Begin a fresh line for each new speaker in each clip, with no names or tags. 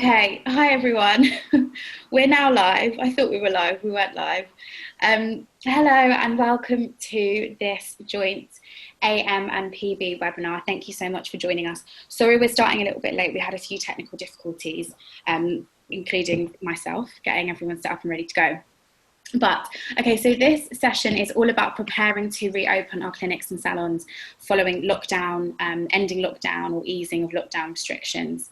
Okay, hi everyone. We're now live. I thought we were live, we weren't live. Hello and welcome to this joint AM and PB webinar. Thank you so much for joining us. Sorry we're starting a little bit late. We had a few technical difficulties, including myself, getting everyone set up and ready to go. But okay, so this session is all about preparing to reopen our clinics and salons following lockdown, ending lockdown or easing of lockdown restrictions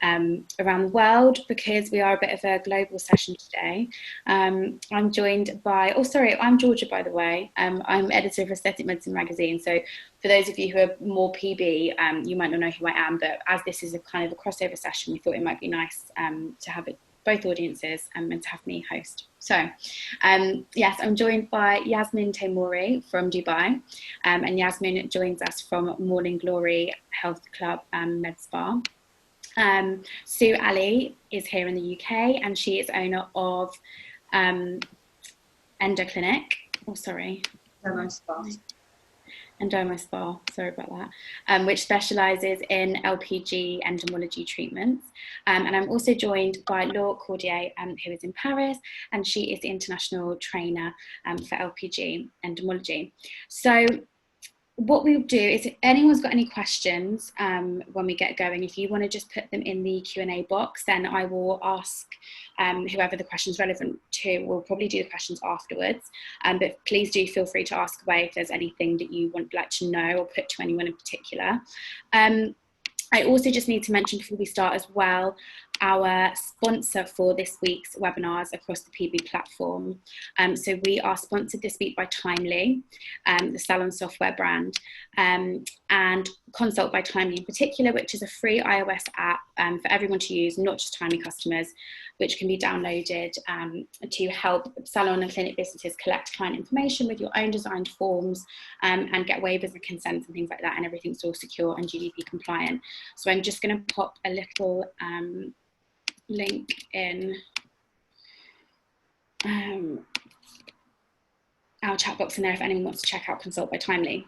around the world, because we are a bit of a global session today. I'm joined by, I'm Georgia, by the way. I'm editor of Aesthetic Medicine magazine. So for those of you who are more PB, you might not know who I am, but as this is a kind of a crossover session, we thought it might be nice to have it both audiences and to have me host. So yes, I'm joined by Yasmin Teimouri from Dubai, and Yasmin joins us from Morning Glory Health Club Med Spa. Sue Ali is here in the UK, and she is owner of Endo Clinic. Endomo Spa, sorry about that, which specialises in LPG entomology treatments. And I'm also joined by Laure Cordier, who is in Paris, and she is the international trainer for LPG entomology. So what we'll do is, if anyone's got any questions when we get going, if you want to just put them in the Q&A box, then I will ask whoever the question's relevant to. We'll probably do the questions afterwards, but please do feel free to ask away if there's anything that you would like to know or put to anyone in particular. I also just need to mention before we start as well, our sponsor for this week's webinars across the PB platform. So we are sponsored this week by Timely, the Salon software brand, and Consult by Timely in particular, which is a free iOS app for everyone to use, not just Timely customers, which can be downloaded to help salon and clinic businesses collect client information with your own designed forms and get waivers and consents and things like that, and everything's all secure and GDP compliant. So I'm just going to pop a little link in our chat box in there if anyone wants to check out Consult by Timely.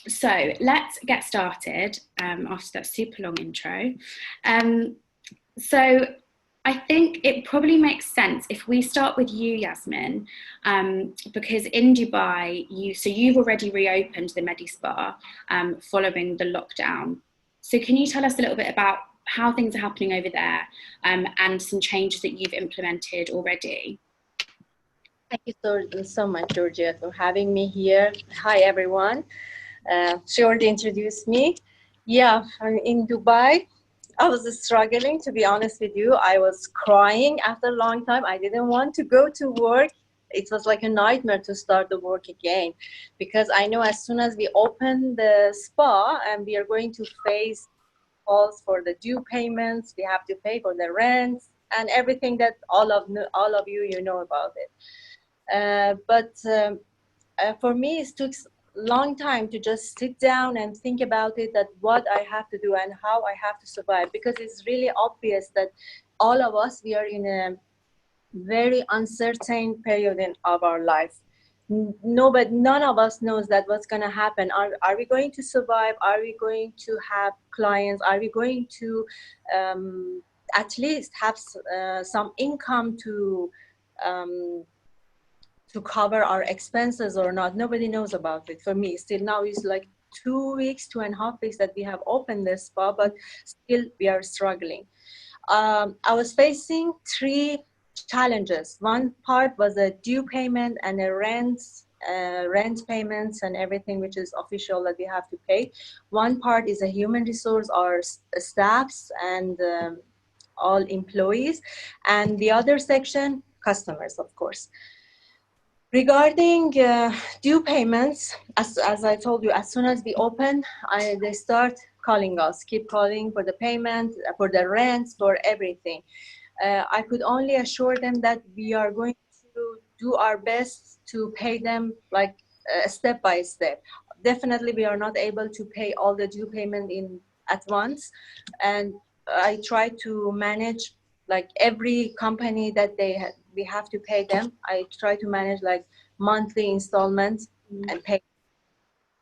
So let's get started after that super long intro. So I think it probably makes sense if we start with you, Yasmin, because in Dubai, you've already reopened the Medi Spa following the lockdown. So can you tell us a little bit about how things are happening over there and some changes that you've implemented already?
Thank you so much, Georgia, for having me here. Hi, everyone. She already introduced me. Yeah, I'm in Dubai. I was struggling, to be honest with you. I was crying after a long time. I didn't want to go to work. It was like a nightmare to start the work again, because I know as soon as we open the spa and we are going to face calls for the due payments, we have to pay for the rents and everything that all of you know about it. But for me, it took long time to just sit down and think about it, that what I have to do and how I have to survive, because it's really obvious that all of us, we are in a very uncertain period of our life. None of us knows that what's going to happen. Are we going to survive? Are we going to have clients? Are we going to at least have some income to cover our expenses or not? Nobody knows about it. For me, still now is like 2.5 weeks that we have opened this spa, but still we are struggling. I was facing 3 challenges. One part was a due payment and a rent payments and everything which is official that we have to pay. One part is a human resource, our staffs and all employees, and the other section, customers, of course. Regarding due payments, as I told you, as soon as we open, they start calling us, keep calling for the payment, for the rents, for everything. I could only assure them that we are going to do our best to pay them like step by step. Definitely, we are not able to pay all the due payment at once, and I try to manage like every company that we have to pay them. I try to manage like monthly installments and pay.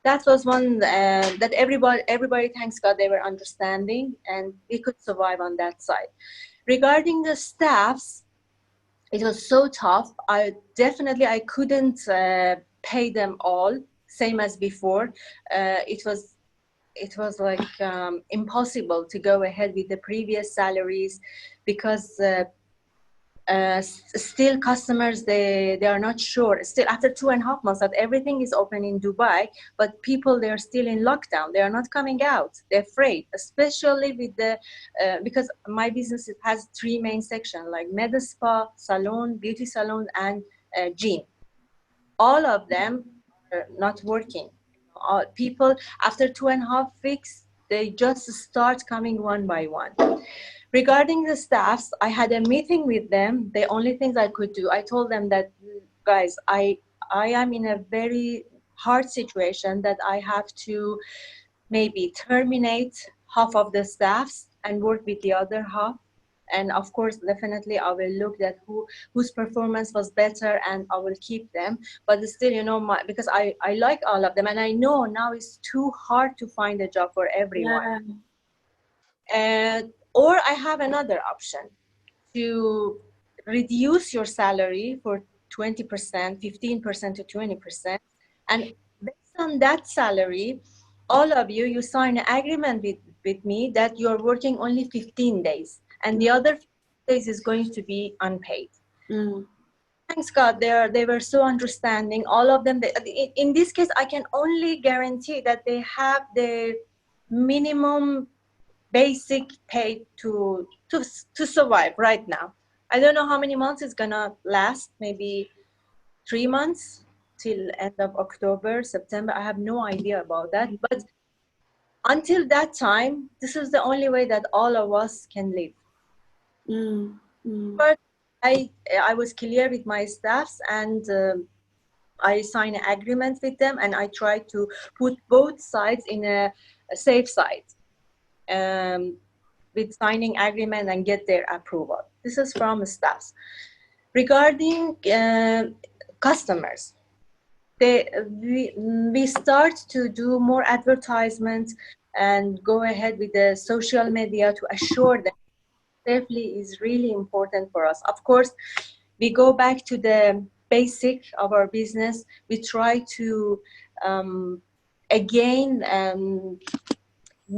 That was one that everybody, thanks God, they were understanding, and we could survive on that side. Regarding the staffs, it was so tough. I couldn't pay them all same as before. It was like impossible to go ahead with the previous salaries, because still customers, they are not sure still after 2.5 months that everything is open in Dubai, but people, they are still in lockdown. They are not coming out. They're afraid, especially with the because my business, it has three main sections, like med spa, salon, beauty salon, and gym. All of them are not working. All people, after 2.5 weeks, they just start coming one by one. Regarding the staffs, I had a meeting with them. The only things I could do, I told them that, guys, I am in a very hard situation, that I have to maybe terminate half of the staffs and work with the other half. And of course, definitely, I will look at whose performance was better, and I will keep them. But still, because I like all of them, and I know now it's too hard to find a job for everyone.
Yeah.
Or I have another option, to reduce your salary for 20%, 15% to 20%. And based on that salary, all of you, you sign an agreement with me that you're working only 15 days, and the other 15 days is going to be unpaid.
Mm.
Thanks God, they were so understanding. All of them. In this case, I can only guarantee that they have the minimum basic pay to survive right now. I don't know how many months it's gonna last. Maybe 3 months till end of October, September. I have no idea about that. But until that time, this is the only way that all of us can live.
Mm. Mm.
But I was clear with my staffs, and I signed an agreement with them, and I tried to put both sides in a safe side. With signing agreement and get their approval. This is from staffs. Regarding customers, we start to do more advertisements and go ahead with the social media to assure that safely is really important for us. Of course, we go back to the basic of our business. We try to again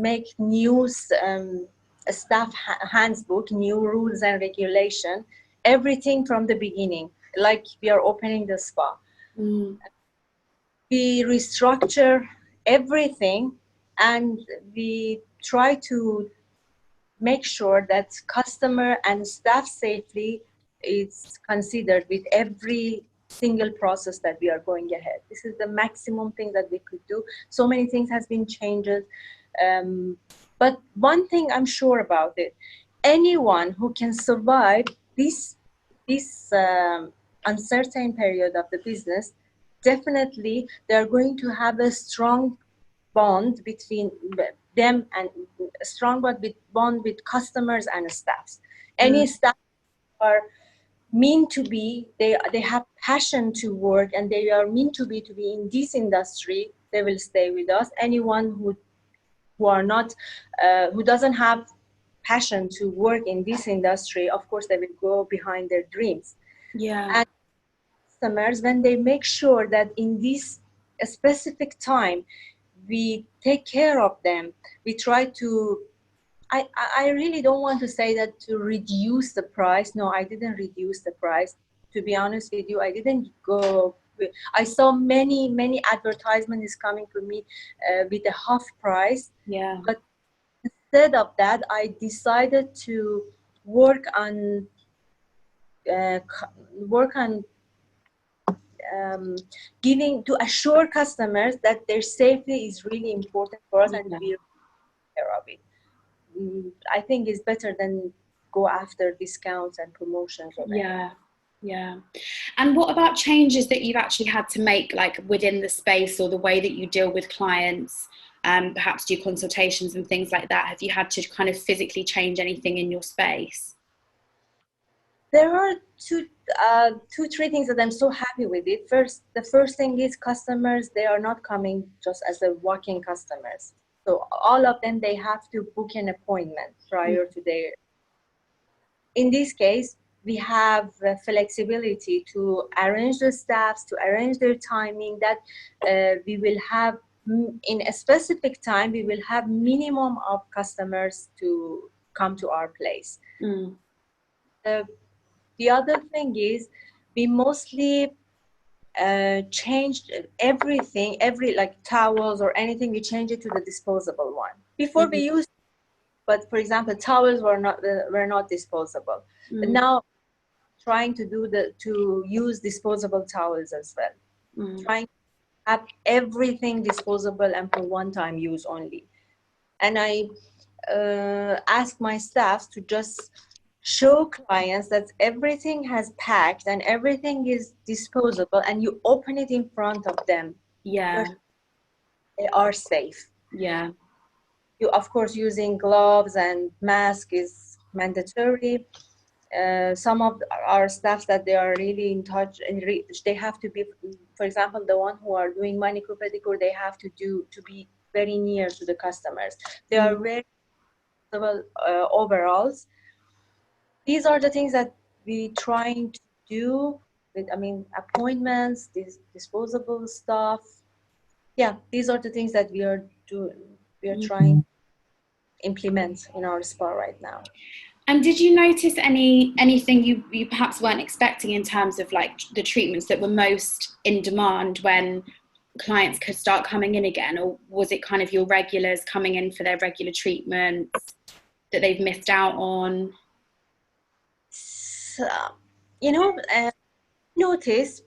make new staff handbook, new rules and regulation, everything from the beginning, like we are opening the spa.
Mm.
We restructure everything, and we try to make sure that customer and staff safely is considered with every single process that we are going ahead. This is the maximum thing that we could do. So many things has been changed. But one thing I'm sure about it, anyone who can survive this uncertain period of the business, definitely they're going to have a strong bond between them, and a strong bond with customers and staffs. Any staff are mean to be, they have passion to work, and they are mean to be in this industry, they will stay with us. Anyone who are not who doesn't have passion to work in this industry, of course they will go behind their dreams.
Yeah.
And customers, when they make sure that in this specific time we take care of them, we try to, I really don't want to say that to reduce the price. No, I didn't reduce the price. To be honest with you, I didn't go. I saw many advertisements coming to me with a half price.
Yeah.
But instead of that, I decided to work on uh, giving, to assure customers that their safety is really important for us, and
Yeah.
we care of it. I think it's better than go after discounts and promotions of it.
Yeah. Yeah. And what about changes that you've actually had to make, like within the space or the way that you deal with clients, perhaps do consultations and things like that? Have you had to kind of physically change anything in your space?
There are two, three things that I'm so happy with it. The first thing is customers, they are not coming just as a walk-in customers. So all of them, they have to book an appointment prior to their. in this case, we have flexibility to arrange the staffs, to arrange their timing, that we will have in a specific time, we will have minimum of customers to come to our place. The other thing is we mostly changed everything, like towels or anything, we change it to the disposable one. Before we used, but for example, towels were not disposable. But now trying to use disposable towels as well. Trying to have everything disposable and for one-time use only. And I ask my staff to just show clients that everything has packed and everything is disposable, and you open it in front of them.
Yeah.
They are safe.
Yeah.
You, of course, using gloves and mask is mandatory. Some of our staff that they are really in touch and they have to be, for example, the one who are doing manicure pedicure, they have to be very near to the customers. They are very overalls. These are the things that we trying to do with, appointments, these disposable stuff. Yeah, these are the things that we are trying to implement in our spa right now.
And did you notice anything you perhaps weren't expecting in terms of like the treatments that were most in demand when clients could start coming in again? Or was it kind of your regulars coming in for their regular treatments that they've missed out on?
So, notice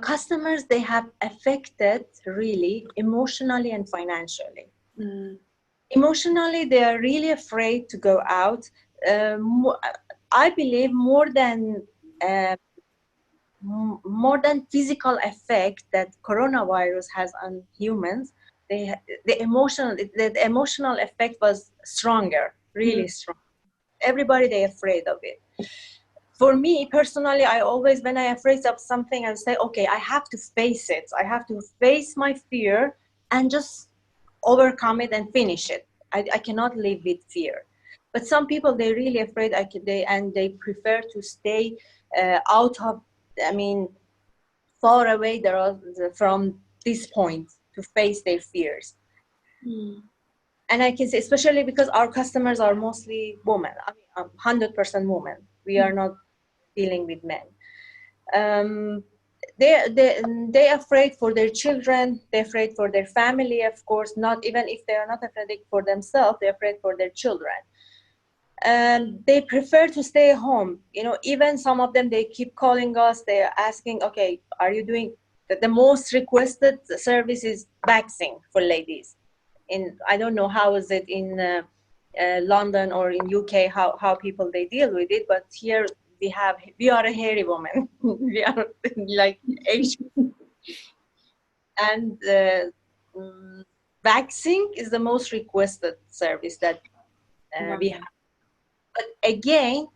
customers, they have affected really emotionally and financially. Emotionally, they are really afraid to go out. I believe more than physical effect that coronavirus has on humans, the emotional effect was stronger, really strong. Everybody, they're afraid of it. For me personally, I always, when I'm afraid of something, I say, okay, I have to face it. I have to face my fear and just overcome it and finish it. I cannot live with fear. But some people, they're really afraid, they prefer to stay out of, far away from this point to face their fears. And I can say, especially because our customers are mostly women, 100% women. We are not dealing with men. They're afraid for their children, they're afraid for their family, of course, not even if they are not afraid for themselves, they're afraid for their children. They prefer to stay home. Even some of them, they keep calling us, they're asking, okay, are you doing, the most requested service is vaccine for ladies. I don't know how is it in London or in UK, how people they deal with it, but here we are a hairy woman. We are like Asian. And vaccine is the most requested service that we have. But again,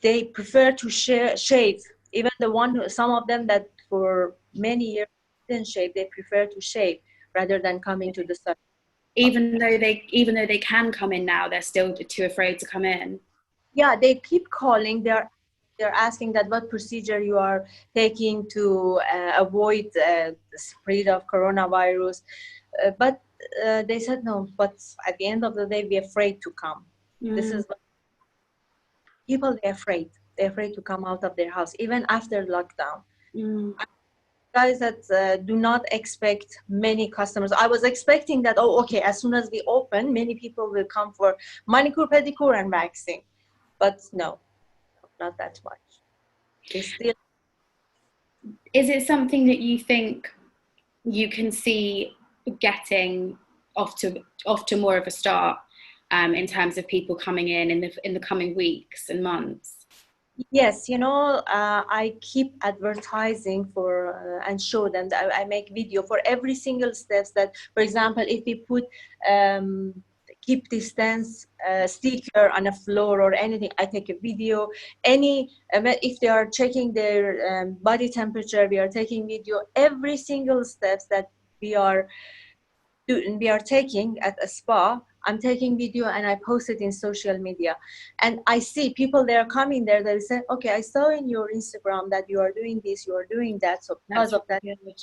they prefer to shave. Even some of them that for many years didn't shave, they prefer to shave rather than coming to the salon.
Even though they can come in now, they're still too afraid to come in.
Yeah, they keep calling. They're asking that what procedure you are taking to avoid the spread of coronavirus. But they said no. But at the end of the day, we're afraid to come. This is what people, they're afraid. They're afraid to come out of their house, even after lockdown. Guys that do not expect many customers. I was expecting that, okay, as soon as we open, many people will come for manicure, pedicure, and waxing. But no, not that much. Is
it something that you think you can see getting off to more of a start in terms of people coming in the coming weeks and months?
Yes, I keep advertising for and show them that I make video for every single steps. That, for example, if we put keep distance sticker on a floor or anything, I take a video. If they are checking their body temperature, we are taking video. Every single steps that we are we are taking at a spa, I'm taking video and I post it in social media. And I see people, they are coming there, they say, okay, I saw in your Instagram that you are doing this, you are doing that. So because
That's
of that,
really
we
good.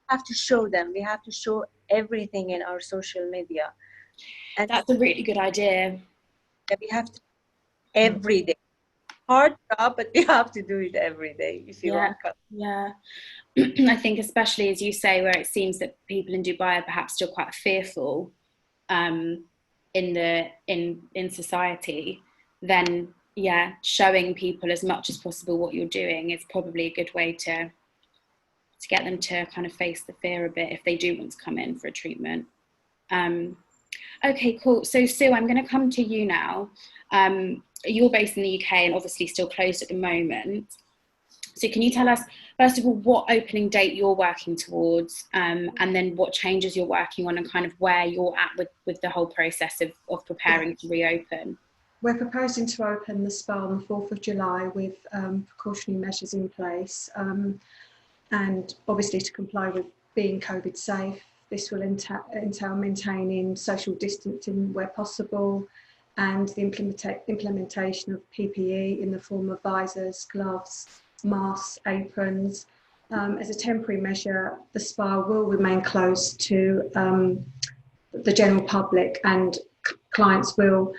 have to show them. We have to show everything in our social media. And
That's a really good idea.
we have to every day. Hard job, but we have to do it every day if you
Yeah,
want to.
yeah. I think especially as you say, where it seems that people in Dubai are perhaps still quite fearful in society, then yeah, showing people as much as possible what you're doing is probably a good way to get them to kind of face the fear a bit if they do want to come in for a treatment. Okay, cool. So Sue, I'm going to come to you now. You're based in the UK and obviously still closed at the moment. So can you tell us, first of all, what opening date you're working towards, and then what changes you're working on and kind of where you're at with the whole process of preparing to reopen?
We're proposing to open the spa on the 4th of July with precautionary measures in place, and obviously to comply with being COVID safe. This will entail maintaining social distancing where possible, and the implementation of PPE in the form of visors, gloves, masks, aprons. As a temporary measure, the spa will remain closed to the general public, and clients will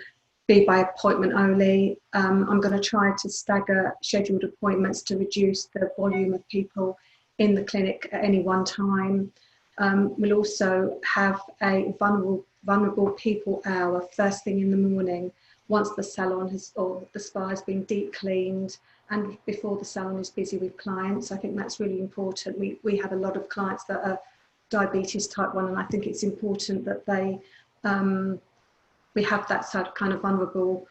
be by appointment only. I'm going to try to stagger scheduled appointments to reduce the volume of people in the clinic at any one time. We'll also have a vulnerable people hour first thing in the morning, once the salon or the spa has been deep cleaned and before the salon is busy with clients. I think that's really important. We have a lot of clients that are diabetes type 1, and I think it's important that we have that sort of kind of vulnerable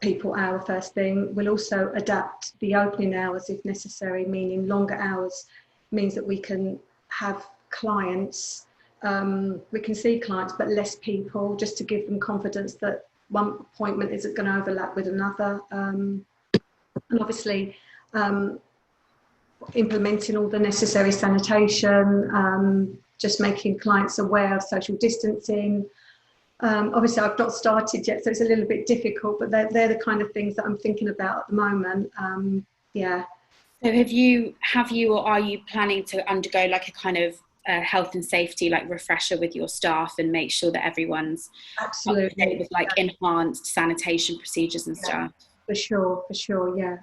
people hour first thing. We'll also adapt the opening hours if necessary, meaning longer hours means that we can have clients, we can see clients but less people, just to give them confidence that one appointment isn't going to overlap with another. And obviously implementing all the necessary sanitation, just making clients aware of social distancing. Obviously I've not started yet, so it's a little bit difficult, but they're the kind of things that I'm thinking about at the moment. Yeah.
So have you or are you planning to undergo like a kind of health and safety like refresher with your staff and make sure that everyone's
Absolutely
up to date with like enhanced sanitation procedures and stuff?
For sure, yeah.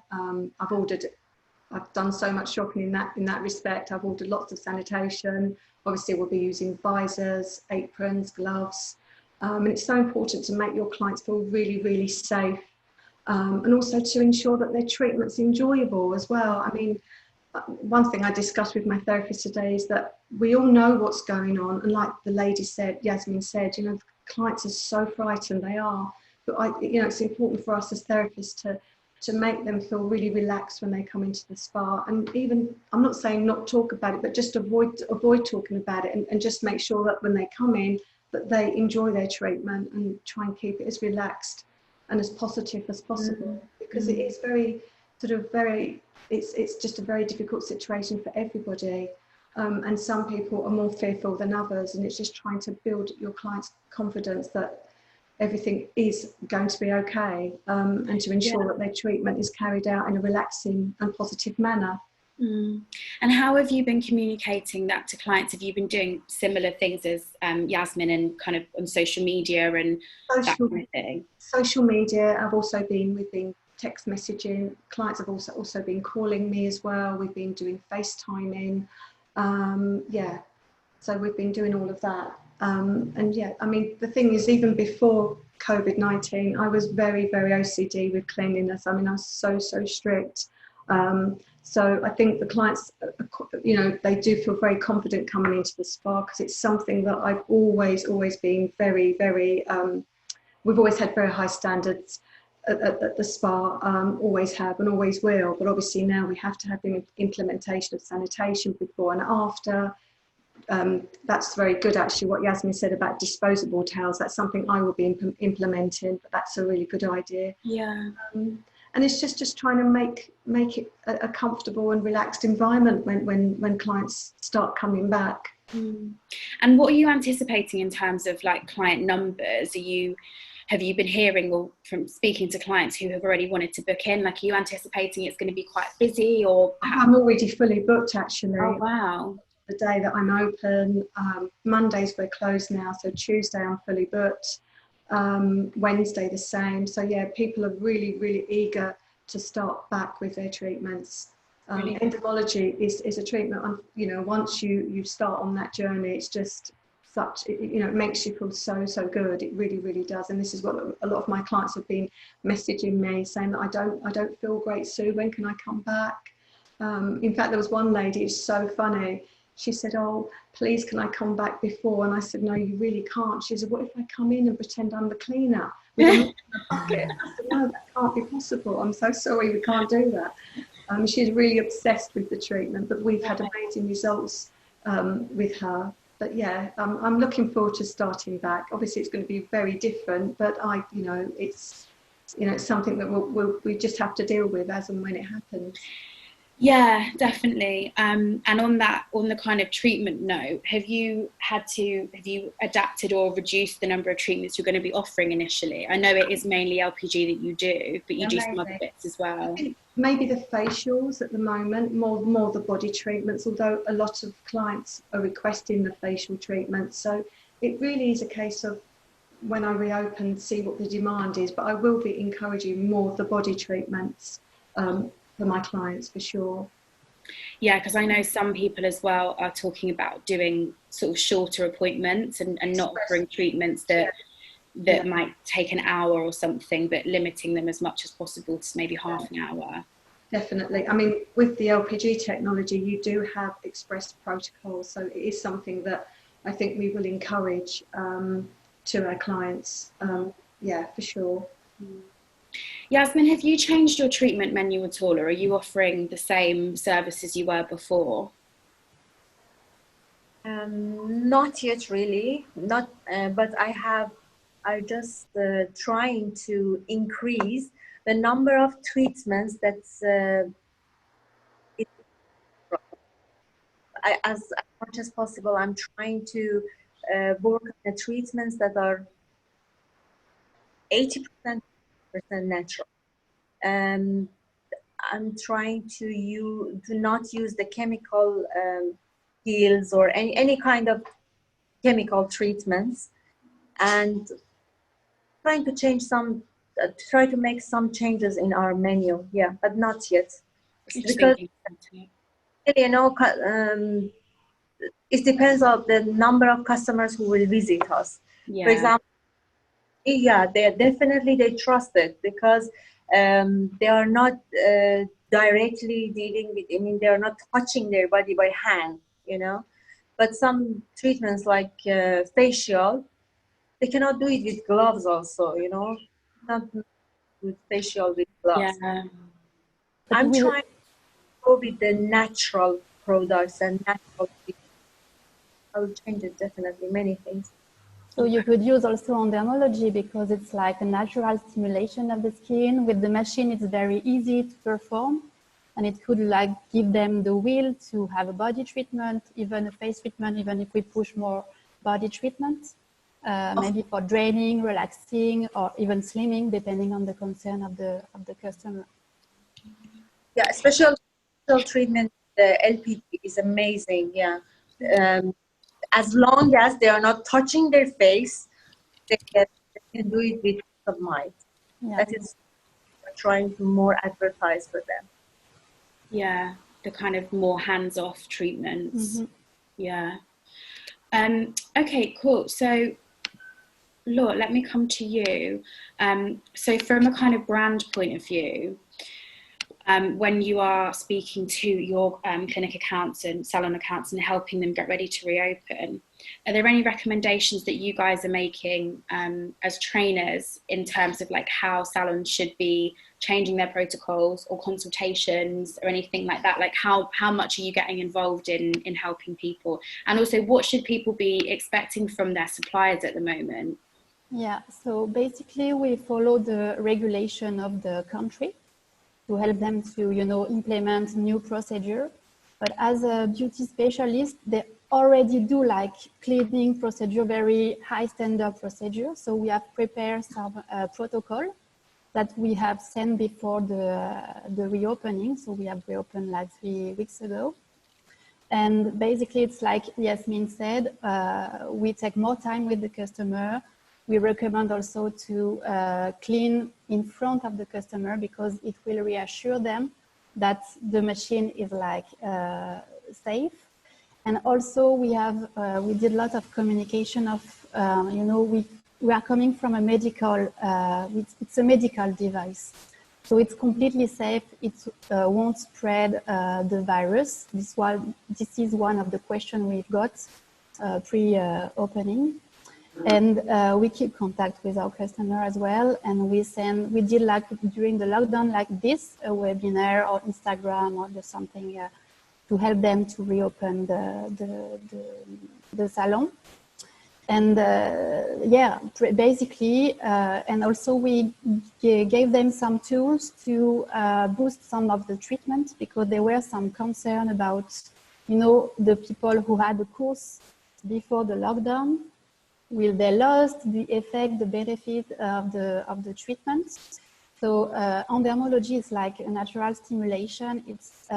I've done so much shopping in that respect. I've ordered lots of sanitation. Obviously we'll be using visors, aprons, gloves, and it's so important to make your clients feel really, really safe, and also to ensure that their treatment's enjoyable as well. I mean, one thing I discussed with my therapist today is that we all know what's going on, and like the lady said, Yasmin said, you know, clients are so frightened, they are, but it's important for us as therapists to make them feel really relaxed when they come into the spa. And even, I'm not saying not talk about it, but just avoid talking about it, and just make sure that when they come in that they enjoy their treatment and try and keep it as relaxed and as positive as possible, because it is it's just a very difficult situation for everybody, and some people are more fearful than others, and it's just trying to build your clients' confidence that everything is going to be okay, and to ensure that their treatment is carried out in a relaxing and positive manner.
And how have you been communicating that to clients? Have you been doing similar things as Yasmin, and kind of on social media and that kind of thing? Social
media, we've been text messaging. Clients have also been calling me as well. We've been doing FaceTiming. So we've been doing all of that. And yeah, I mean, the thing is, even before COVID-19, I was very, very OCD with cleanliness. I mean, I was so strict. So I think the clients, they do feel very confident coming into the spa, because it's something that I've always been very, very, we've always had very high standards at the spa, always have and always will. But obviously now we have to have the implementation of sanitation before and after. That's very good, actually, what Yasmin said about disposable towels. That's something I will be implementing, but that's a really good idea.
Yeah.
And it's just trying to make it a comfortable and relaxed environment when clients start coming back.
And what are you anticipating in terms of like client numbers? Have you been hearing, or from speaking to clients who have already wanted to book in, like, are you anticipating it's going to be quite busy, or
I'm already fully booked actually.
Oh wow.
The day that I'm open, Mondays we're closed now, so Tuesday I'm fully booked, Wednesday the same. So yeah, people are really eager to start back with their treatments. Entomology is a treatment, you know, once you start on that journey, it's just such, you know, it makes you feel so good. It really does. And this is what a lot of my clients have been messaging me, saying that I don't feel great, Sue, when can I come back? In fact, there was one lady, it's so funny, she said, oh, please can I come back before? And I said, no, you really can't. She said, what if I come in and pretend I'm the cleaner with a bucket? I said, no, that can't be possible. I'm so sorry, we can't do that. She's really obsessed with the treatment, but we've had amazing results with her. But yeah, I'm looking forward to starting back. Obviously, it's going to be very different, but it's something that we just have to deal with as and when it happens.
Yeah, definitely. And on the kind of treatment note, have you adapted or reduced the number of treatments you're going to be offering initially? I know it is mainly LPG that you do, but you do some other bits as well.
I think maybe the facials at the moment, more the body treatments, although a lot of clients are requesting the facial treatments. So it really is a case of, when I reopen, see what the demand is, but I will be encouraging more of the body treatments for my clients, for sure.
Yeah, because I know some people as well are talking about doing sort of shorter appointments and not offering treatments that might take an hour or something, but limiting them as much as possible to maybe half an hour.
Definitely. I mean, with the LPG technology, you do have express protocols, so it is something that I think we will encourage to our clients. Yeah, for sure.
Yasmin, have you changed your treatment menu at all, or are you offering the same services you were before?
Not yet, really. Not, but I just trying to increase the number of treatments that's as much as possible. I'm trying to work on the treatments that are 80% natural. I'm trying to not use the chemical peels or any kind of chemical treatments, and trying to change try to make some changes in our menu. Yeah, but not yet, because you know, it depends on the number of customers who will visit us. Yeah. For example, yeah, they trust it, because they are not directly dealing with, I mean, they are not touching their body by hand, you know. But some treatments like facial, they cannot do it with gloves also, you know. Not with facial with gloves. Yeah. I'm trying to go with the natural products and natural treatments. I will change it, definitely, many things.
So you could use also entomology, because it's like a natural stimulation of the skin. With the machine, it's very easy to perform, and it could like give them the will to have a body treatment, even a face treatment, even if we push more body treatment, maybe for draining, relaxing, or even slimming, depending on the concern of the customer.
Yeah, special treatment, the LPG is amazing. Yeah. As long as they are not touching their face, they can do it with peace of mind. Yeah. That is what we're trying to more advertise for them.
Yeah, the kind of more hands-off treatments. Mm-hmm. Yeah. Okay, cool. So, Laura, let me come to you. So from a kind of brand point of view, when you are speaking to your clinic accounts and salon accounts and helping them get ready to reopen, are there any recommendations that you guys are making as trainers in terms of like how salons should be changing their protocols or consultations or anything like that? Like how much are you getting involved in helping people? And also, what should people be expecting from their suppliers at the moment?
Yeah, so basically we follow the regulation of the country to help them to, you know, implement new procedure. But as a beauty specialist, already do like cleaning procedure, very high standard procedure. So we have prepared some protocol that we have sent before the reopening. So we have reopened like 3 weeks ago. And basically it's like Yasmin said, we take more time with the customer. We recommend also to clean in front of the customer because it will reassure them that the machine is like safe. And also we have, we did a lot of communication of, you know, we are coming from a medical, it's a medical device. So it's completely safe. It won't spread the virus. This is one of the questions we've got pre-opening. And we keep contact with our customer as well. And we did like during the lockdown like this, a webinar or Instagram or something to help them to reopen the salon. And yeah, basically, and also we gave them some tools to boost some of the treatment because there were some concern about, you know, the people who had the course before the lockdown. Will they lost the effect, the benefit of the treatment? So endermology is like a natural stimulation. It's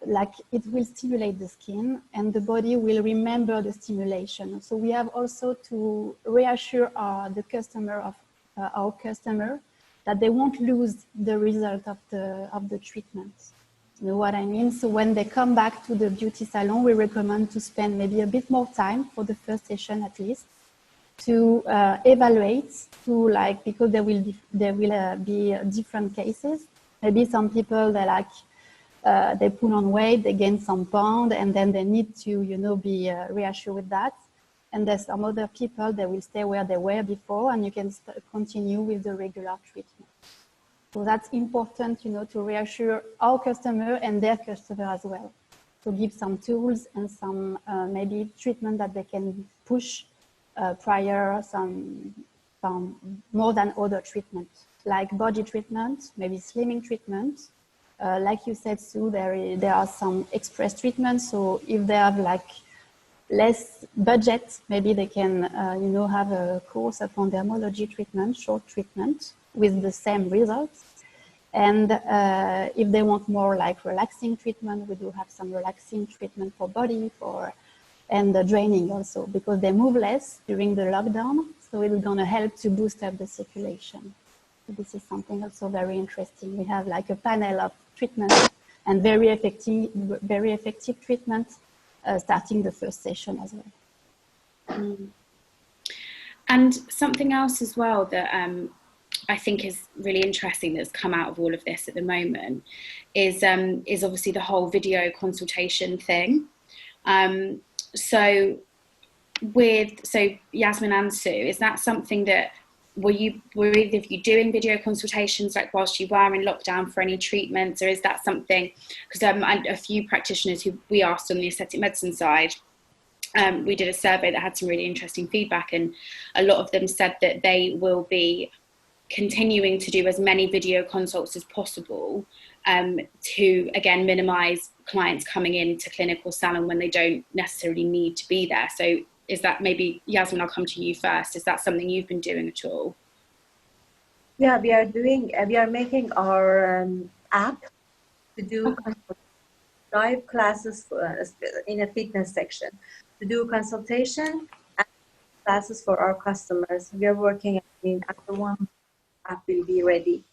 like it will stimulate the skin and the body will remember the stimulation. So we have also to reassure the customer of our customer that they won't lose the result of the treatment. You know what I mean? So when they come back to the beauty salon, we recommend to spend maybe a bit more time for the first session at least to evaluate, to like, because there will be different cases. Maybe some people they like they put on weight, they gain some pound, and then they need to, you know, be reassured with that. And there's some other people that will stay where they were before, and you can continue with the regular treatment. So that's important, you know, to reassure our customer and their customer as well. To give some tools and some maybe treatment that they can push prior, some more than other treatments, like body treatment, maybe slimming treatment. Like you said, Sue, there are some express treatments. So if they have like less budget, maybe they can, you know, have a course of endermology treatment, short treatment with the same results. And if they want more like relaxing treatment, we do have some relaxing treatment for body, and the draining also, because they move less during the lockdown. So it's going to help to boost up the circulation. This is something also very interesting. We have like a panel of treatment and very effective treatment starting the first session as well.
Mm. And something else as well that I think is really interesting that's come out of all of this at the moment is obviously the whole video consultation thing. So Yasmin and Sue, is that something that were either of you doing video consultations like whilst you were in lockdown for any treatments, or is that something, because a few practitioners who we asked on the aesthetic medicine side, we did a survey that had some really interesting feedback, and a lot of them said that they will be continuing to do as many video consults as possible to again minimize clients coming into clinical salon when they don't necessarily need to be there. So is that, maybe Yasmin, I'll come to you first, is that something you've been doing at all?
Yeah, we are making our app to do live classes in a fitness section, to do consultation and classes for our customers. We are working, after one app will be ready.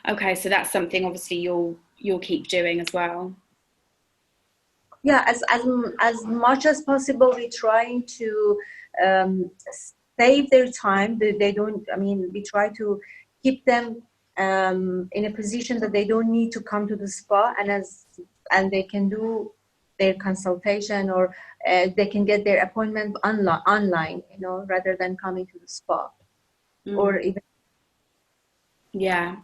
Okay,
so that's something obviously you'll keep doing as well.
Yeah, as much as possible, we're trying to save their time. They don't, we try to keep them in a position that they don't need to come to the spa, and they can do their consultation, or they can get their appointment online, you know, rather than coming to the spa. Or even.
Yeah.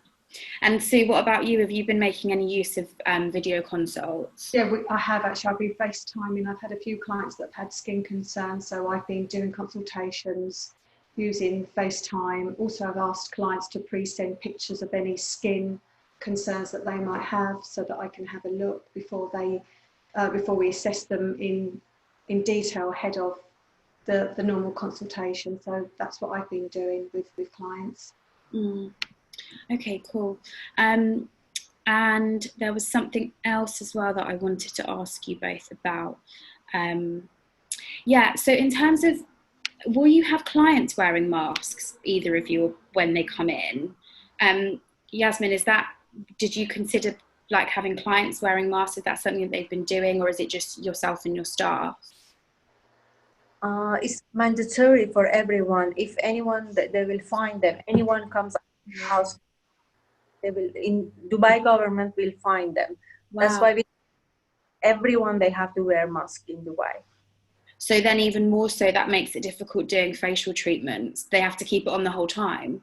And Sue, what about you? Have you been making any use of video consults?
Yeah, I have actually. I've been FaceTiming. I've had a few clients that have had skin concerns, so I've been doing consultations using FaceTime. Also, I've asked clients to pre-send pictures of any skin concerns that they might have, so that I can have a look before we assess them in in detail ahead of the normal consultation. So that's what I've been doing with clients.
Okay, cool. And there was something else as well that I wanted to ask you both about. Yeah, so in terms of, will you have clients wearing masks, either of you, when they come in? Yasmin, did you consider like having clients wearing masks? Is that something that they've been doing, or is it just yourself and your staff?
It's mandatory for everyone. If anyone, they will find them. Anyone comes out of the house, they will, in Dubai government will find them.
Wow.
That's why everyone, they have to wear mask in Dubai.
So then even more so, that makes it difficult doing facial treatments. They have to keep it on the whole time.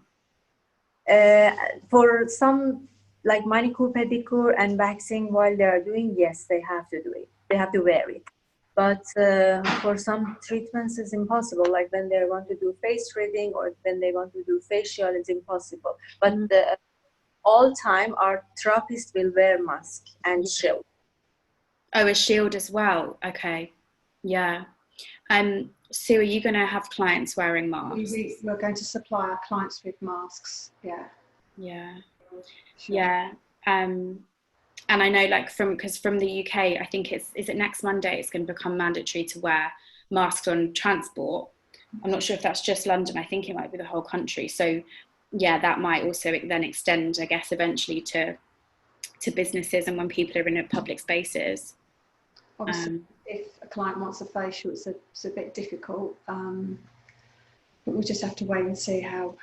For some, like manicure, pedicure and waxing, while they are doing, yes, they have to do it. They have to wear it. But for some treatments, it's impossible. Like when they want to do face threading or when they want to do facial, it's impossible. But all time, our therapist will wear mask and shield.
Oh, a shield as well. Okay, yeah. Sue, are you going to have clients wearing masks?
We're going to supply our clients with masks. Yeah.
Sure. Yeah. And I know, like, because from the UK, I think is it next Monday, it's going to become mandatory to wear masks on transport. I'm not sure if that's just London. I think it might be the whole country. So yeah, that might also then extend, I guess, eventually to businesses and when people are in public spaces.
Obviously, if a client wants a facial, it's a bit difficult. But we'll just have to wait and see how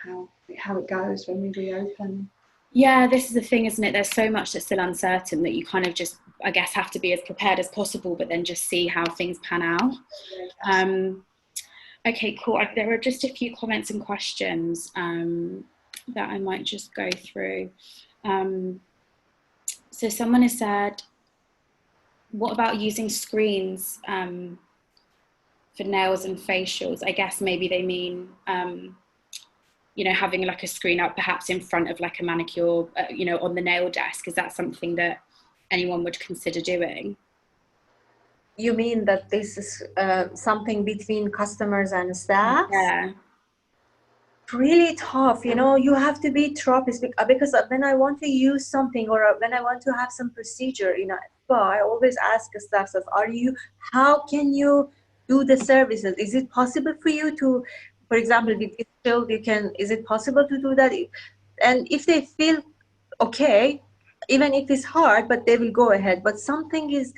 it goes when we reopen. Yeah,
this is the thing, isn't it? There's so much that's still uncertain that you kind of just, I guess, have to be as prepared as possible, but then just see how things pan out. Okay, cool. There are just a few comments and questions that I might just go through. So someone has said, what about using screens for nails and facials? I guess maybe they mean, having like a screen up perhaps in front of like a manicure, on the nail desk. Is that something that anyone would consider doing?
You mean that this is something between customers and staff?
Yeah.
Really tough, you have to be therapist, because when I want to use something or when I want to have some procedure, I always ask staff, how can you do the services? Is it possible for you to, for example, with this shield, is it possible to do that? And if they feel okay, even if it's hard, but they will go ahead. But something is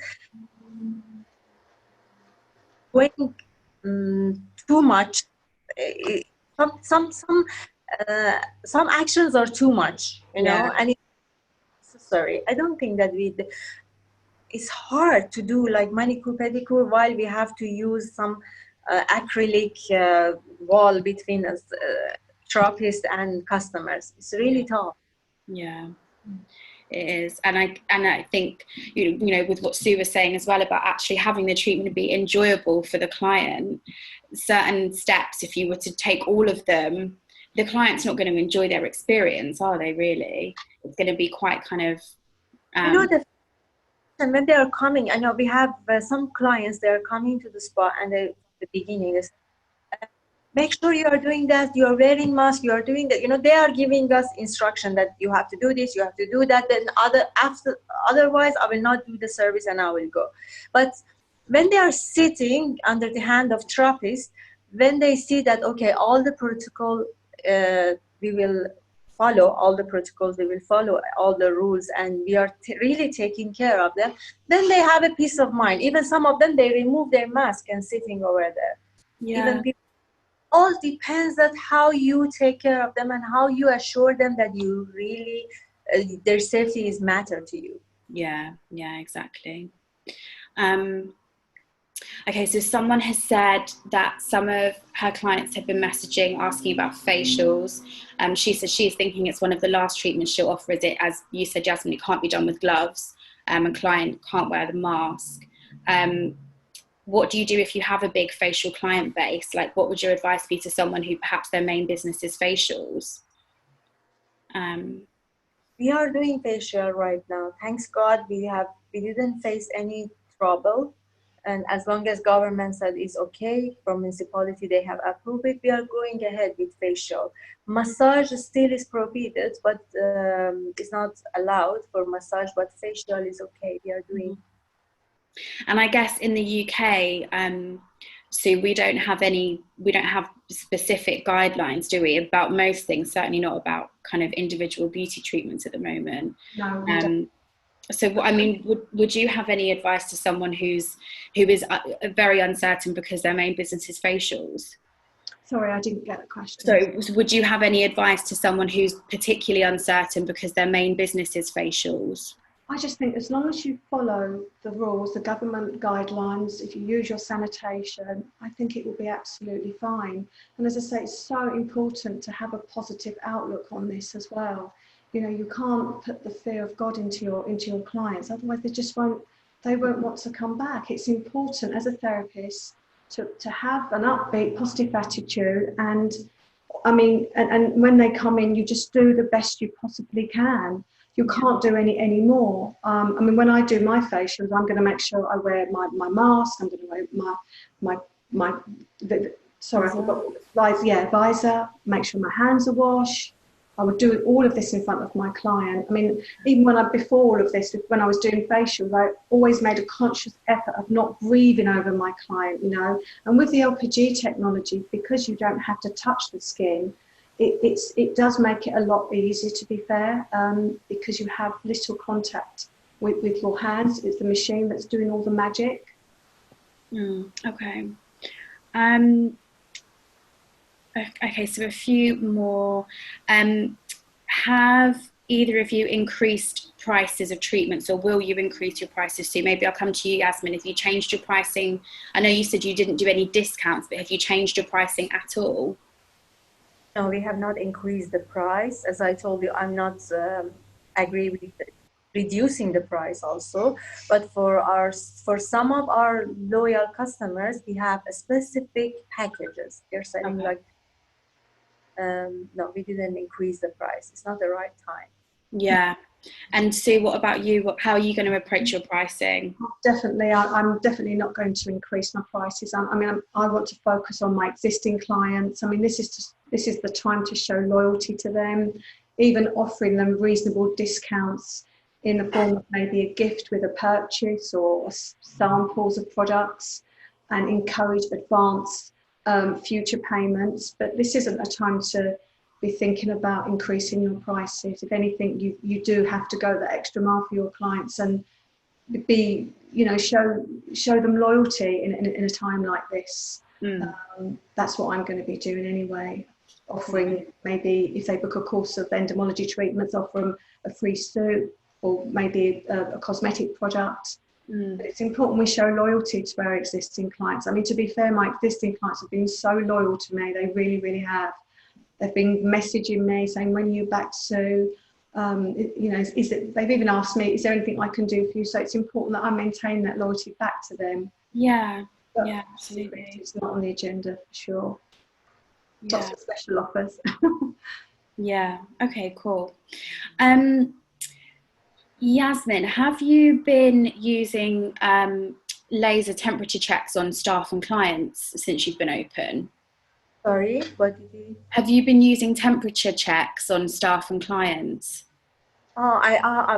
going too much. Some actions are too much, and it's necessary. I don't think that it's hard to do like manicure pedicure while we have to use some acrylic wall between us, therapist and customers. It's really tough.
Yeah, it is. And I think, with what Sue was saying as well about actually having the treatment be enjoyable for the client, certain steps, if you were to take all of them, the client's not going to enjoy their experience, are they really? It's going to be quite kind of...
And when they are coming, I know we have some clients, they are coming to the spa and at the beginning is, make sure you are doing that, you are wearing mask, you are doing that. They are giving us instruction that you have to do this, you have to do that. Then otherwise, I will not do the service and I will go. But when they are sitting under the hand of therapist, when they see that, okay, all the protocol, we will follow all the protocols, we will follow all the rules, and we are really taking care of them, then they have a peace of mind. Even some of them, they remove their mask and sitting over there.
Yeah.
Even people, all depends on how you take care of them and how you assure them that you really, their safety is matter to you.
Yeah, exactly. Okay, so someone has said that some of her clients have been messaging, asking about facials. She says she's thinking it's one of the last treatments she'll offer, as it, as you said, Jasmine, it can't be done with gloves, and client can't wear the mask. What do you do if you have a big facial client base? Like, what would your advice be to someone who perhaps their main business is facials?
We are doing facial right now. Thanks God, we didn't face any trouble. And as long as government said it's okay, from municipality they have approved it, we are going ahead with facial. Massage still is prohibited, but it's not allowed for massage, but facial is okay, we are doing.
And I guess in the UK, so we don't have specific guidelines, do we, about most things, certainly not about kind of individual beauty treatments at the moment.
No, we don't.
So, I mean, would you have any advice to someone who is very uncertain because their main business is facials?
Sorry, I didn't get the question.
So would you have any advice to someone who's particularly uncertain because their main business is facials?
I just think as long as you follow the rules, the government guidelines, if you use your sanitation, I think it will be absolutely fine. And as I say, it's so important to have a positive outlook on this as well. You know, you can't put the fear of God into your clients, otherwise they won't want to come back. It's important as a therapist to have an upbeat, positive attitude, and I mean, and when they come in, you just do the best you possibly can. You can't do any more. I mean, when I do my facials, I'm going to make sure I wear my mask. I'm going to wear sorry, I forgot. Visor. Make sure my hands are washed. I would do all of this in front of my client. I mean, even before all of this, when I was doing facials, I always made a conscious effort of not breathing over my client, you know. And with the LPG technology, because you don't have to touch the skin, it does make it a lot easier, to be fair, because you have little contact with your hands. It's the machine that's doing all the magic.
Okay. Okay, so a few more. Have either of you increased prices of treatments, or will you increase your prices? So maybe I'll come to you, Yasmin. Have you changed your pricing? I know you said you didn't do any discounts, but have you changed your pricing at all?
No, we have not increased the price. As I told you, I'm not agree with reducing the price also. But for some of our loyal customers, we have a specific packages. They're selling like. No, we didn't increase the price. It's not the right time.
Yeah. And Sue, what about you? How are you going to approach your pricing?
Definitely, I'm definitely not going to increase my prices. I want to focus on my existing clients. I mean, this is the time to show loyalty to them, even offering them reasonable discounts in the form of maybe a gift with a purchase or samples of products, and encourage advanced future payments. But this isn't a time to be thinking about increasing your prices. If anything, you do have to go the extra mile for your clients and be, you know, show them loyalty in a time like this. That's what I'm going to be doing anyway. Offering, maybe if they book a course of endomology treatments, offer them a free suit or maybe a cosmetic product. But it's important we show loyalty to our existing clients. I mean, to be fair, my existing clients have been so loyal to me. They really, really have. They've been messaging me saying, when are you back, Sue? You know, they've even asked me, is there anything I can do for you? So it's important that I maintain that loyalty back to them.
Yeah,
but
yeah, absolutely.
It's not on the agenda for sure.
Yeah.
Lots of special offers.
Yeah, okay, cool. Yasmin, have you been using laser temperature checks on staff and clients since you've been open?
Sorry, what did you?
Have you been using temperature checks on staff and clients?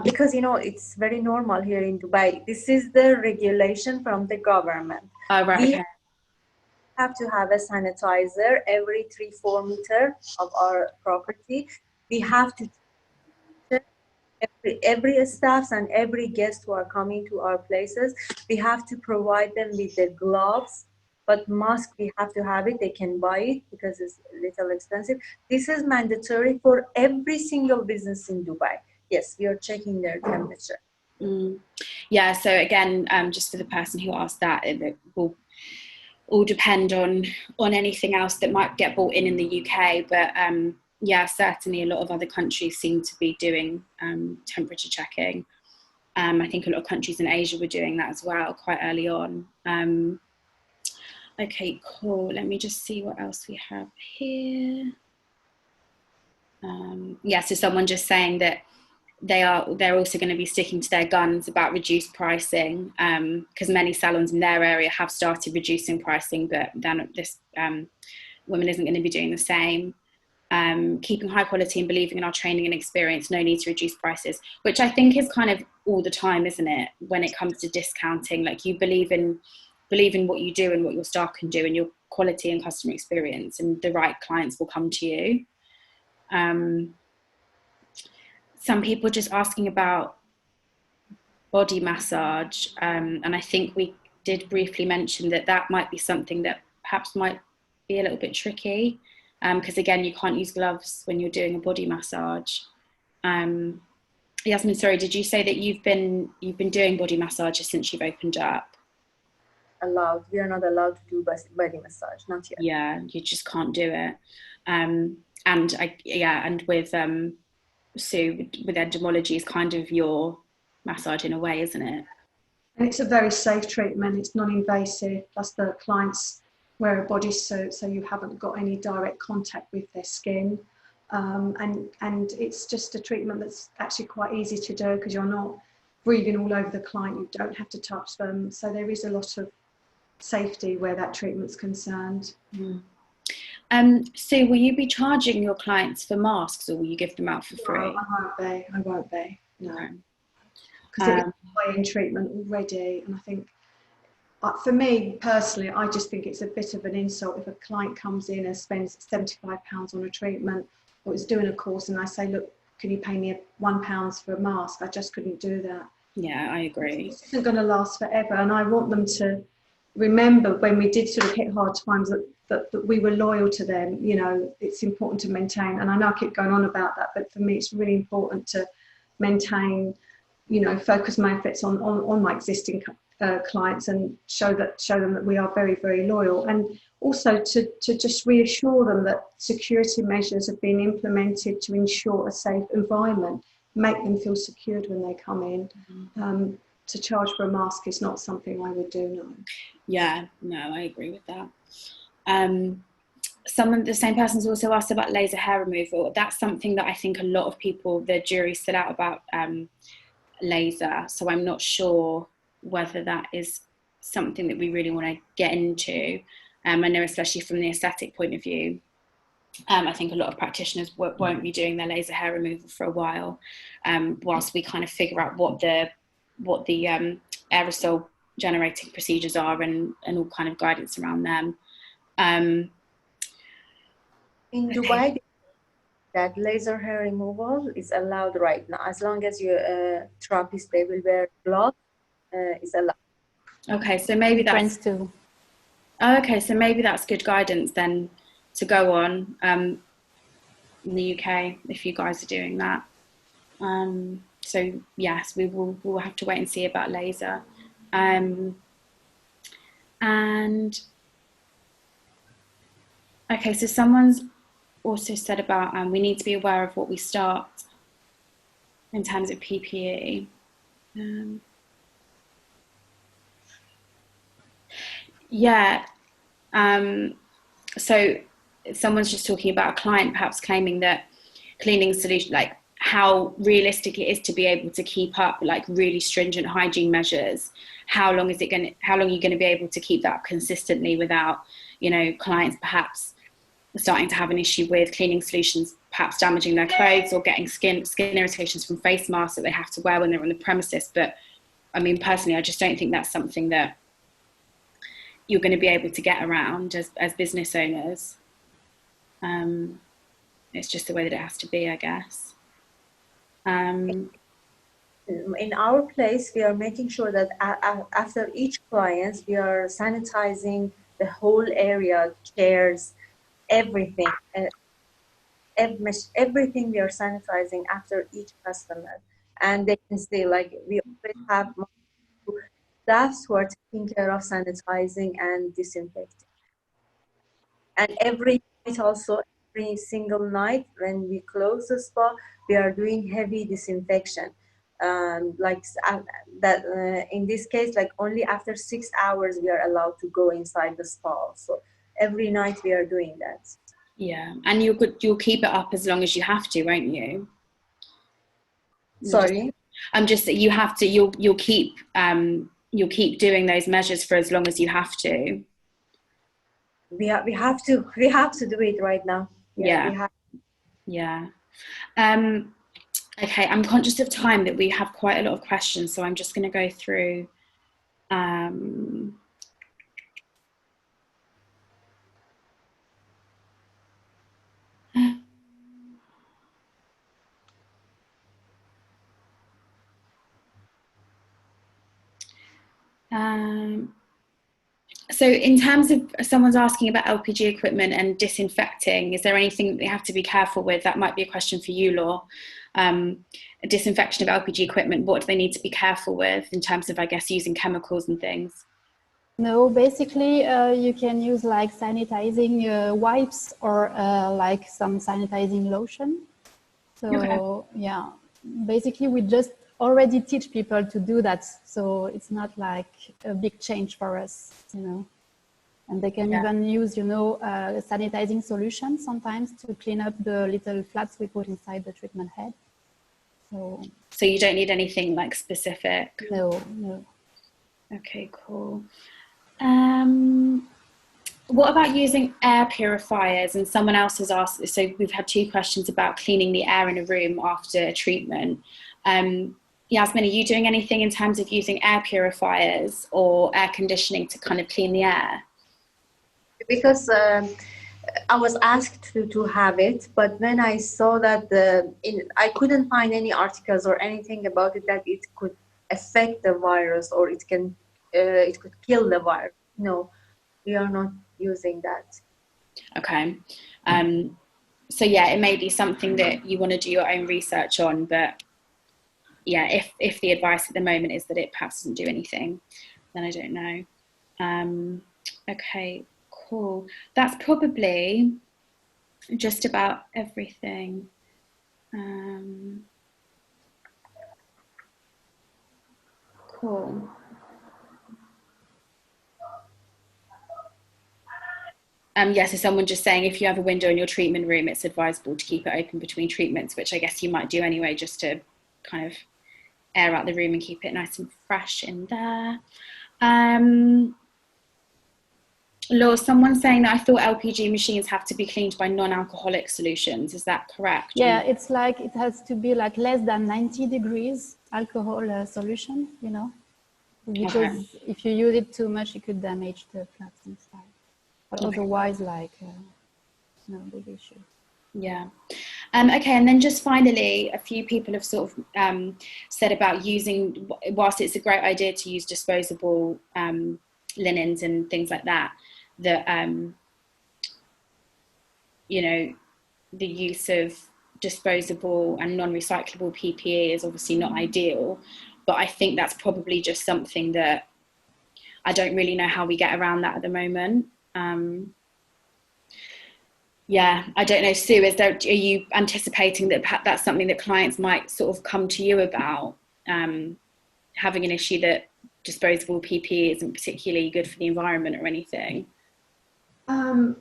Because, you know, it's very normal here in Dubai. This is the regulation from the government.
Oh, right,
We
okay.
have to have a sanitizer every 3-4 meters of our property. We have to check every staff and every guest who are coming to our places. We have to provide them with the gloves, but mask, we have to have it. They can buy it because it's a little expensive. This is mandatory for every single business in Dubai. Yes, we are checking their temperature.
Yeah, so again, just for the person who asked that, it will all depend on anything else that might get bought in the UK. But yeah, certainly a lot of other countries seem to be doing temperature checking. I think a lot of countries in Asia were doing that as well quite early on. Okay, cool. Let me just see what else we have here. Yeah, so someone just saying that they're also going to be sticking to their guns about reduced pricing, because many salons in their area have started reducing pricing, but then this woman isn't going to be doing the same. Keeping high quality and believing in our training and experience, no need to reduce prices, which I think is kind of all the time, isn't it, when it comes to discounting? Like, you believe in what you do and what your staff can do and your quality and customer experience, and the right clients will come to you. Some people just asking about body massage, and I think we did briefly mention that might be something that perhaps might be a little bit tricky, because again, you can't use gloves when you're doing a body massage. Yasmin, sorry, did you say that you've been doing body massages since you've opened up?
We are not allowed to do body massage, not yet.
Yeah, you just can't do it. And with Sue, with entomology, is kind of your massage in a way, isn't it?
And it's a very safe treatment. It's non-invasive, plus the clients wear a bodysuit, so you haven't got any direct contact with their skin. And it's just a treatment that's actually quite easy to do, because you're not breathing all over the client. You don't have to touch them. So there is a lot of safety where that treatment's concerned.
So will you be charging your clients for masks, or will you give them out for free?
No, I won't be. No. Because it's high-end treatment already, and I think, for me personally, I just think it's a bit of an insult if a client comes in and spends £75 on a treatment, or is doing a course, and I say, look, can you pay me £1 for a mask? I just couldn't do that.
Yeah, I agree.
This isn't going to last forever, and I want them to remember when we did sort of hit hard times that we were loyal to them. You know, it's important to maintain, and I know I keep going on about that, but for me it's really important to maintain, you know, focus my efforts on my existing clients, and show them that we are very, very loyal, and also to just reassure them that security measures have been implemented to ensure a safe environment, make them feel secured when they come in. To charge for a mask is not something I would do, no.
Yeah, no, I agree with that. The same person's also asked about laser hair removal. That's something that I think a lot of people, the jury's still out about laser, so I'm not sure whether that is something that we really want to get into. I know, especially from the aesthetic point of view, I think a lot of practitioners won't be doing their laser hair removal for a while, whilst we kind of figure out what the aerosol generating procedures are, and all kind of guidance around them.
In Dubai, that laser hair removal is allowed right now, as long as you therapists, they will wear gloves, is allowed.
Okay, so maybe that's
too.
Okay, so maybe that's good guidance then to go on in the UK if you guys are doing that. So yes, we'll have to wait and see about laser. And okay, so someone's also said about we need to be aware of what we start in terms of PPE. So someone's just talking about a client perhaps claiming that cleaning solution, like how realistic it is to be able to keep up like really stringent hygiene measures. How long are you going to be able to keep that consistently without, you know, clients perhaps starting to have an issue with cleaning solutions perhaps damaging their clothes, or getting skin irritations from face masks that they have to wear when they're on the premises. But I mean, personally, I just don't think that's something that you're going to be able to get around as business owners. It's just the way that it has to be, I guess.
In our place, we are making sure that after each client, we are sanitizing the whole area, chairs, everything. Everything we are sanitizing after each customer. And they can say, like, we always have staffs who are taking care of sanitizing and disinfecting. And every night also, every single night when we close the spa, we are doing heavy disinfection. In this case, like only after 6 hours we are allowed to go inside the spa. So every night we are doing that.
Yeah, and you'll keep it up as long as you have to, won't you?
Sorry?
I'm just that you have to, you'll keep doing those measures for as long as you have to.
We have to do it right now.
Yeah.
We have.
Yeah. Okay, I'm conscious of time, that we have quite a lot of questions, so I'm just going to go through. So in terms of someone's asking about LPG equipment and disinfecting, is there anything that they have to be careful with? That might be a question for you, Laura. Disinfection of LPG equipment, what do they need to be careful with in terms of, I guess, using chemicals and things?
No, basically you can use like sanitizing wipes or like some sanitizing lotion. So okay. Yeah, basically we just already teach people to do that. So it's not like a big change for us, you know. And they can even use, you know, sanitizing solutions sometimes to clean up the little flats we put inside the treatment head. So
you don't need anything like specific?
No, no.
Okay, cool. What about using air purifiers? And someone else has asked, so we've had 2 questions about cleaning the air in a room after a treatment. Yasmin, are you doing anything in terms of using air purifiers or air conditioning to kind of clean the air?
Because I was asked to have it, but when I saw that I couldn't find any articles or anything about it that it could affect the virus or it could kill the virus. No, we are not using that.
Okay. So yeah, it may be something that you want to do your own research on, but yeah, if the advice at the moment is that it perhaps doesn't do anything, then I don't know. Okay, cool. That's probably just about everything. Cool. Yes, so someone just saying if you have a window in your treatment room, it's advisable to keep it open between treatments, which I guess you might do anyway, just to kind of air out the room and keep it nice and fresh in there. Laura, someone's saying that I thought LPG machines have to be cleaned by non-alcoholic solutions. Is that correct?
Yeah, it's like it has to be like less than 90 degrees alcohol solution, you know, because if you use it too much, it could damage the flats inside. But otherwise, like, no big issue.
Yeah. Okay, and then just finally, a few people have sort of said about using, whilst it's a great idea to use disposable linens and things like that, that, you know, the use of disposable and non-recyclable PPA is obviously not ideal, but I think that's probably just something that I don't really know how we get around that at the moment. Yeah, I don't know, Sue, are you anticipating that that's something that clients might sort of come to you about, having an issue that disposable PPE isn't particularly good for the environment or anything?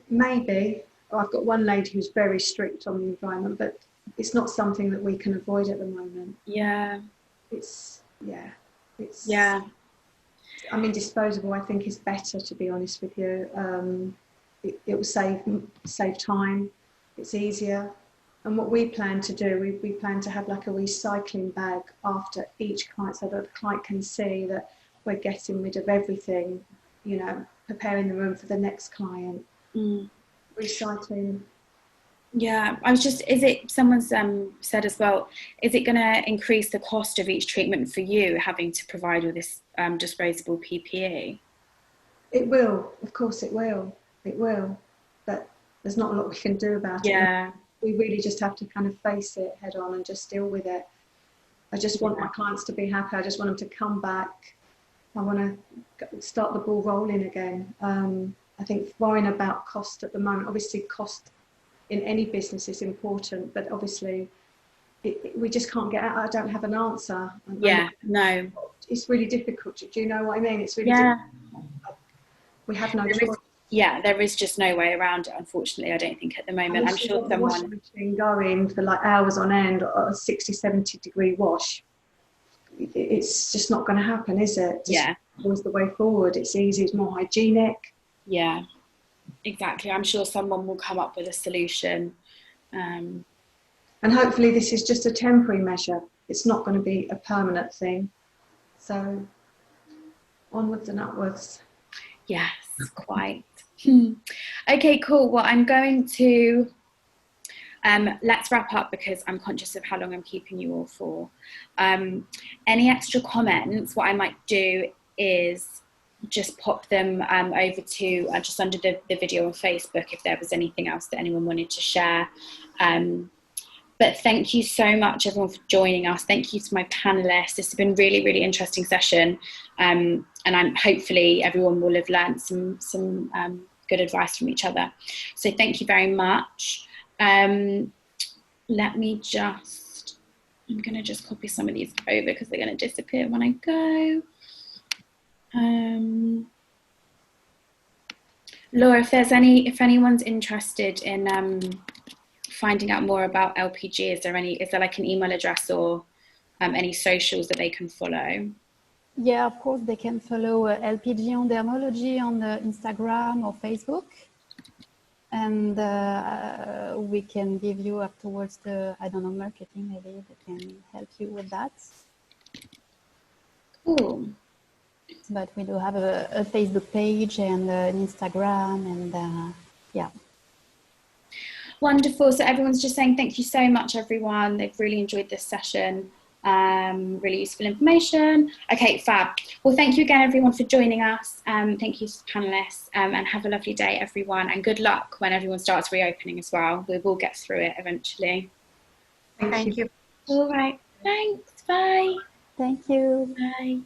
Maybe. I've got one lady who's very strict on the environment, but it's not something that we can avoid at the moment.
Yeah.
I mean, disposable, I think, is better, to be honest with you. It will save time. It's easier. And what we plan to do, we plan to have like a recycling bag after each client, so that the client can see that we're getting rid of everything, you know, preparing the room for the next client. Recycling.
Yeah, someone's said as well, is it going to increase the cost of each treatment for you, having to provide all this disposable PPE?
It will, of course it will. It will, but there's not a lot we can do about it.
Yeah.
We really just have to kind of face it head on and just deal with it. I just want my clients to be happy. I just want them to come back. I want to start the ball rolling again. I think worrying about cost at the moment, obviously cost in any business is important, but obviously we just can't get out. I don't have an answer. It's really difficult. Do you know what I mean? It's really difficult. We have no choice.
Yeah, there is just no way around it, unfortunately, I don't think at the moment. I'm sure
the washing machine going for like hours on end, or a 60-70 degree wash. It's just not going to happen, is it?
Yeah.
Was the way forward. It's easy, it's more hygienic.
Yeah, exactly. I'm sure someone will come up with a solution.
And hopefully this is just a temporary measure. It's not going to be a permanent thing. So onwards and upwards.
Yes, quite. Okay, cool. Well, I'm going to let's wrap up because I'm conscious of how long I'm keeping you all for. Any extra comments, what I might do is just pop them over to just under the video on Facebook if there was anything else that anyone wanted to share. But thank you so much, everyone, for joining us. Thank you to my panelists. This has been really, really interesting session. And hopefully everyone will have learned some good advice from each other. So thank you very much. Let me just, I'm going to just copy some of these over because they're going to disappear when I go. Laura, if anyone's interested in finding out more about LPG, is there like an email address or any socials that they can follow?
Yeah, of course, they can follow LPG on Dermology on Instagram or Facebook. And we can give you afterwards marketing, maybe they can help you with that.
Cool.
But we do have a Facebook page and an Instagram, and yeah.
Wonderful. So everyone's just saying thank you so much, everyone. They've really enjoyed this session. Really useful information. Okay, fab. Well, thank you again, everyone, for joining us. Thank you to the panelists, and have a lovely day, everyone. And good luck when everyone starts reopening as well. We will get through it eventually.
Thank you.
All right. Thanks. Bye.
Thank you.
Bye.